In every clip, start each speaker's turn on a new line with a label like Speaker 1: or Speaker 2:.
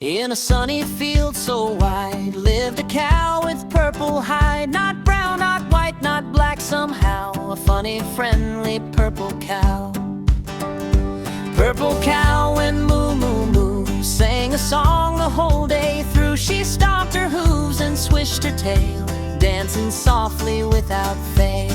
Speaker 1: In a sunny field so wide lived a cow with purple hide. Not brown, not white, not black, somehow a funny, friendly purple cow. Purple cow went moo, moo, moo, sang a song the whole day through. She stomped her hooves and swished her tail, dancing softly without fail.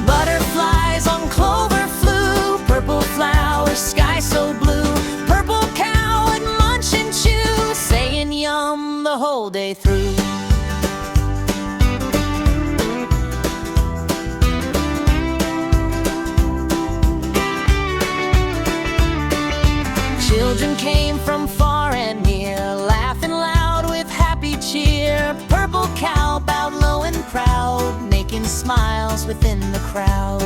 Speaker 1: Butterflies on clover flew, purple flowers, sky so blue. Purple cow would munch and chew, saying yum the whole day through. Children came from far and near, laughing loud with happy cheer. Purple cow bowed low and proud, making smiles within the crowd.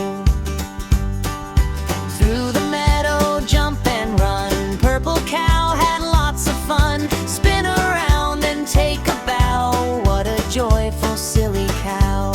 Speaker 1: Through the meadow, jump and run, purple cow had lots of fun. Spin around and take a bow, what a joyful, silly cow.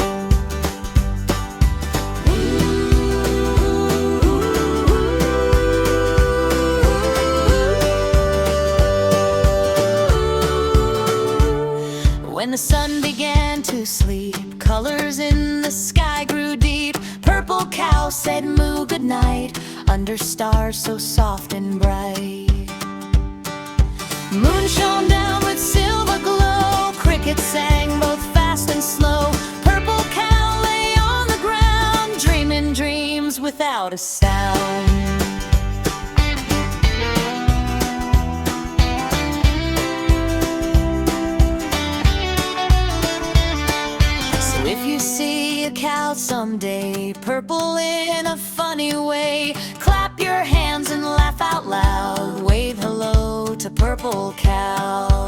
Speaker 1: When the sun began to sleep, colors in the sky grew deep. Purple cow said moo goodnight, under stars so soft and bright. Moon shone down with silver glow, crickets sang both fast and slow. Purple cow lay on the ground, dreaming dreams without a sound. If you see a cow someday, purple in a funny way, clap your hands and laugh out loud, wave hello to purple cow.